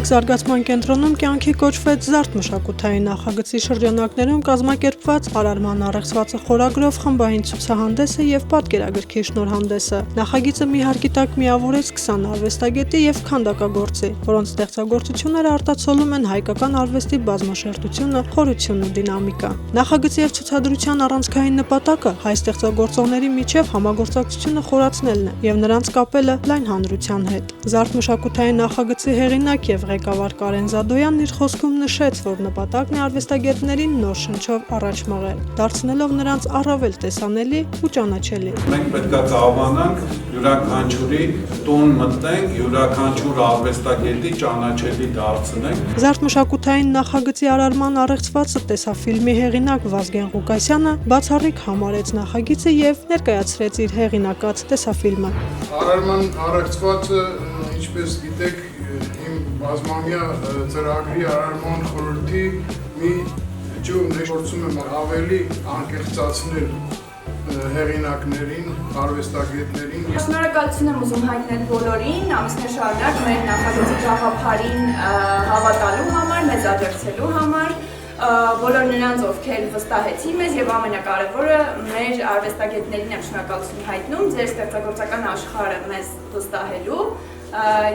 զարգացման կենտրոնում կյանքի կոչվեց զարդ մշակութային նախագծի շրջանակներում կազմակերպված արարման առեղծվածը խորագրով խմբային ցուցահանդեսը եւ պատկերագրքի շնորհանդեսը։ Նախագիծը մի հարկի տակ միավորեց 20 արվեստագետի եւ քանդակագործի, որոնց ստեղծագործությունները արտացոլում են հայկական արվեստի բազմաշերտությունը, խորությունը, դինամիկա։ Նախագծի եւ ցուցադրության առանցքային նպատակը հայ ստեղծագործողների միջև համագործակցությունը խորացնելն է եւ նրանց կապելը լայն հանրության հետ։ Զարդ մշակութային նախագծի հեղինակ եւ ղեկավար Կարեն Զադոյանն իր խոսքում նշեց, որ նպատակն է արվեստագետներին նոր շնչով առաջ մղել, դարձնելով նրանց առավել տեսանելի ու ճանաչելի։ Մենք պետք է կարողանանք յուրաքանչյուրի տուն մտնենք, յուրաքանչյուր արվեստագետի ճանաչելի դարձնենք։ Զարդ մշակութային նախագծի արարման առեղծվածը տեսաֆիլմի հեղինակ Վազգեն Ղուկասյանը բացառիկ համարեց նախագիծը եւ ներկայացրեց իր հեղինակած տեսաֆիլմը։ Արարման առեղծվածը, ինչպես գիտեք, իմ բազմամյա ծրագրի արարման խորհրդի մի ջուրն է, փորձում եմ ավելի անկեղծացնել հեղինակներին, արվեստագետներին։ Շնորհակալություն եմ ուզում հայտնել բոլորին, ամիսներ շարունակ մեր նախագծի գաղափարին հավատալու համար, մեզ աջակցելու համար, բոլոր նրանց, ովքեր վստահեցին մեզ եւ ամենակարևորը մեր արվեստագետներին եմ շնորհակալություն հայտնում ձեր ստեղծագործական աշխարհը մեզ վստահելու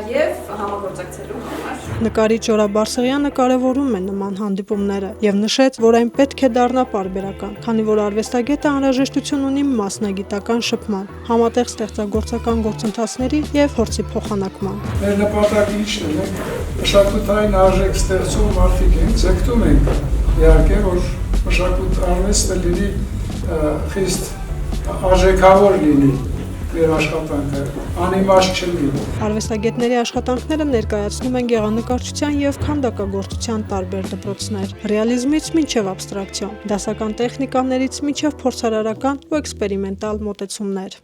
եւ համագործակցելու համար։ Նկարիչ Ժորա Բարսեղյանը կարևորում է նման հանդիպումները եւ նշեց, որ այն պետք է դառնա պարբերական, քանի որ արվեստագետը անհրաժեշտություն ունի մասնագիտական շփման, համատեղ ստեղծագործական գործընթացների եւ փորձի փոխանակման։ Մեր նպատակը ի՞նչն է, մենք մշակութային արժեք ստեղծող մարդիկ ենք, ձգտում ենք իհարկե, որ մշակութ արվեստը լինի խիստ արժեքավոր լինի մեր աշխատանքը, անիմաստ չլինի։ Արվեստագետների աշխատանքները ներկայացնում են գեղանկարչության եւ քանդակագործության տարբեր դպրոցներ, ռեալիզմից մինչեւ աբստրակցիոն, դասական տեխնիկաներից մինչեւ փորձարարական ու էքսպերիմենտալ մոտեցումներ։